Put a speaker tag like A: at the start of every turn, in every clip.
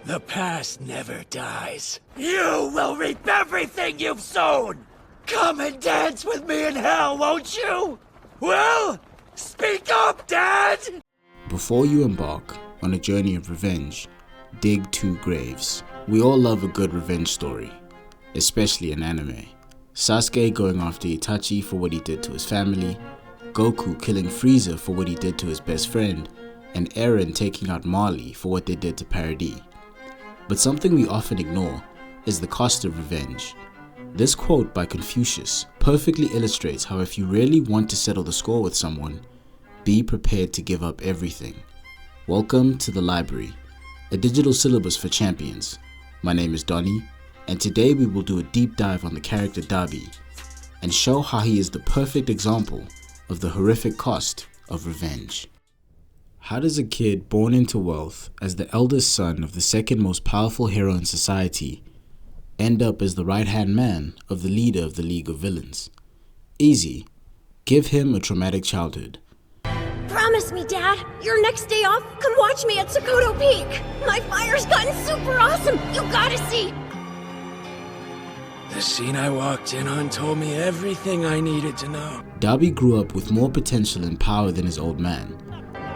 A: The past never dies. You will reap everything you've sown! Come and dance with me in hell, won't you? Well, speak up, Dad!
B: Before you embark on a journey of revenge, dig 2 graves. We all love a good revenge story, especially in anime. Sasuke going after Itachi for what he did to his family, Goku killing Frieza for what he did to his best friend, and Eren taking out Marley for what they did to Paradis. But something we often ignore is the cost of revenge. This quote by Confucius perfectly illustrates how if you really want to settle the score with someone, be prepared to give up everything. Welcome to the library, a digital syllabus for champions. My name is Donnie, and today we will do a deep dive on the character Dabi and show how he is the perfect example of the horrific cost of revenge. How does a kid born into wealth as the eldest son of the second most powerful hero in society end up as the right-hand man of the leader of the League of Villains? Easy. Give him a traumatic childhood.
C: Promise me, Dad, your next day off, come watch me at Sokoto Peak. My fire's gotten super awesome. You gotta see.
A: The scene I walked in on told me everything I needed to know.
B: Dabi grew up with more potential and power than his old man.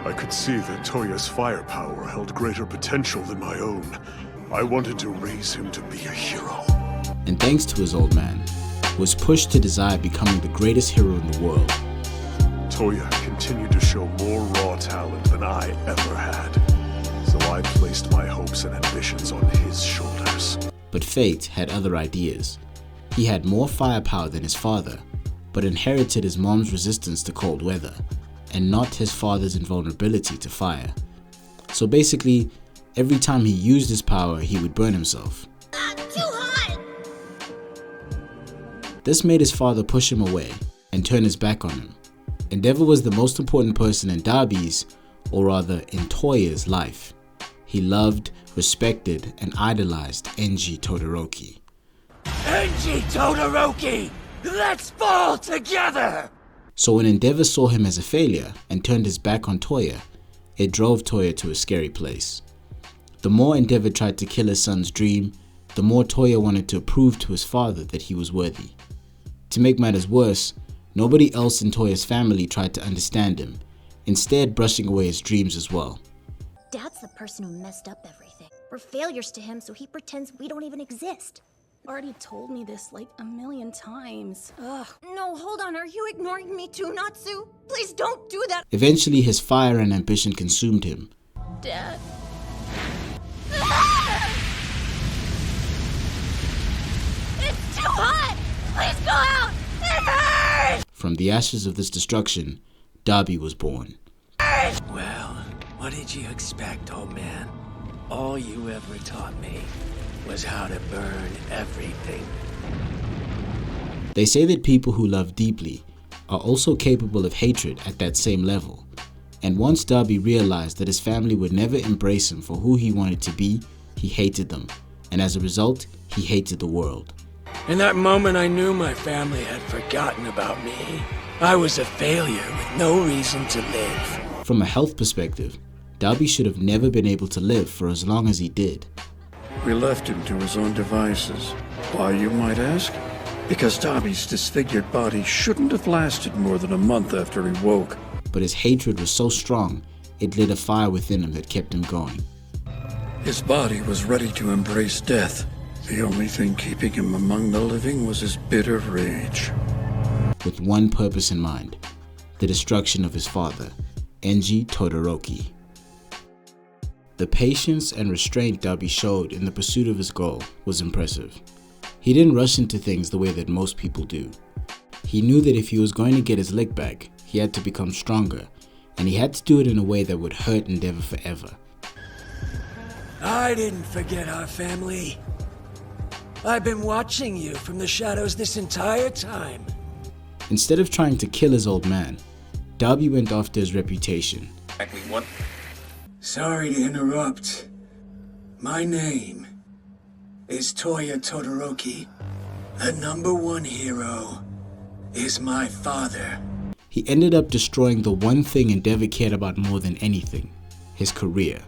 D: I could see that Toya's firepower held greater potential than my own. I wanted to raise him to be a hero.
B: And thanks to his old man, was pushed to desire becoming the greatest hero in the world.
D: Toya continued to show more raw talent than I ever had, so I placed my hopes and ambitions on his shoulders.
B: But fate had other ideas. He had more firepower than his father, but inherited his mom's resistance to cold weather, and not his father's invulnerability to fire. So basically, every time he used his power, he would burn himself.
C: Too hot!
B: This made his father push him away and turn his back on him. Endeavor was the most important person in Dabi's, or rather in Toya's life. He loved, respected, and idolized Enji Todoroki.
A: Enji Todoroki! Let's fall together!
B: So when Endeavor saw him as a failure and turned his back on Toya, it drove Toya to a scary place. The more Endeavor tried to kill his son's dream, the more Toya wanted to prove to his father that he was worthy. To make matters worse, nobody else in Toya's family tried to understand him, instead brushing away his dreams as well.
C: Dad's the person who messed up everything. We're failures to him, so he pretends we don't even exist.
E: Already told me this like a million times. Ugh.
C: No, hold on. Are you ignoring me too, Natsu? Please don't do that.
B: Eventually, his fire and ambition consumed him.
E: Dad.
C: It's too hot! Please go out! It hurts!
B: From the ashes of this destruction, Dabi was born.
A: Well, what did you expect, old man? All you ever taught me was how to burn everything.
B: They say that people who love deeply are also capable of hatred at that same level. And once Dabi realized that his family would never embrace him for who he wanted to be, he hated them. And as a result, he hated the world.
A: In that moment, I knew my family had forgotten about me. I was a failure with no reason to live.
B: From a health perspective, Dabi should have never been able to live for as long as he did.
F: We left him to his own devices. Why, you might ask? Because Dabi's disfigured body shouldn't have lasted more than a month after he woke.
B: But his hatred was so strong, it lit a fire within him that kept him going.
F: His body was ready to embrace death. The only thing keeping him among the living was his bitter rage.
B: With one purpose in mind, the destruction of his father, Enji Todoroki. The patience and restraint Dabi showed in the pursuit of his goal was impressive. He didn't rush into things the way that most people do. He knew that if he was going to get his lick back, he had to become stronger, and he had to do it in a way that would hurt Endeavor forever.
A: I didn't forget our family. I've been watching you from the shadows this entire time.
B: Instead of trying to kill his old man, Dabi went after his reputation.
A: Sorry to interrupt. My name is Toya Todoroki. The #1 hero is my father.
B: He ended up destroying the one thing Endeavor cared about more than anything, his career.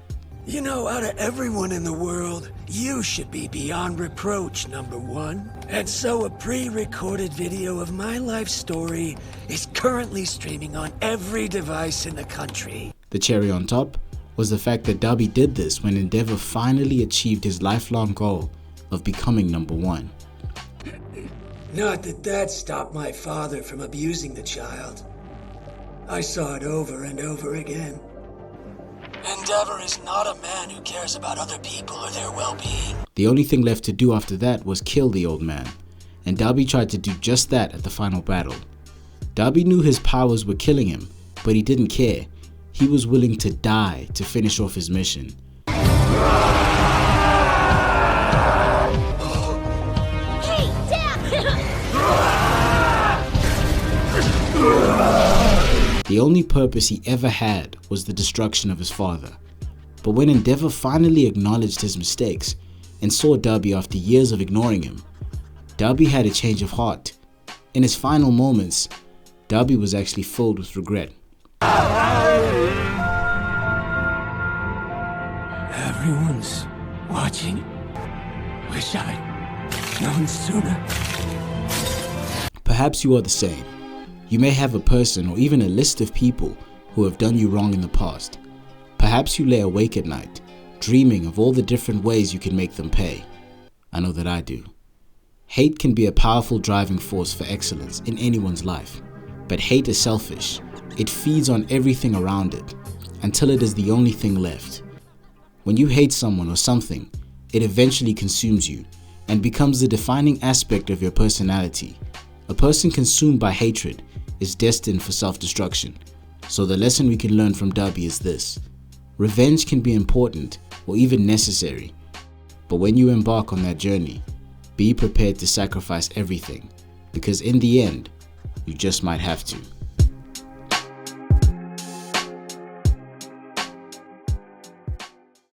A: You know, out of everyone in the world, you should be beyond reproach, number one. And so a pre-recorded video of my life story is currently streaming on every device in the country.
B: The cherry on top was the fact that Dabi did this when Endeavor finally achieved his lifelong goal of becoming number one.
A: Not that that stopped my father from abusing the child. I saw it over and over again. Endeavor is not a man who cares about other people or their well-being.
B: The only thing left to do after that was kill the old man, and Dabi tried to do just that at the final battle. Dabi knew his powers were killing him, but he didn't care. He was willing to die to finish off his mission.
C: Hey, Dad!
B: The only purpose he ever had was the destruction of his father. But when Endeavor finally acknowledged his mistakes and saw Dabi after years of ignoring him, Dabi had a change of heart. In his final moments, Dabi was actually filled with regret.
A: Everyone's watching. Wish I'd known sooner.
B: Perhaps you are the same. You may have a person or even a list of people who have done you wrong in the past. Perhaps you lay awake at night, dreaming of all the different ways you can make them pay. I know that I do. Hate can be a powerful driving force for excellence in anyone's life. But hate is selfish. It feeds on everything around it, until it is the only thing left. When you hate someone or something, it eventually consumes you and becomes the defining aspect of your personality. A person consumed by hatred is destined for self-destruction. So the lesson we can learn from Dabi is this: revenge can be important or even necessary, but when you embark on that journey, be prepared to sacrifice everything, because in the end, you just might have to.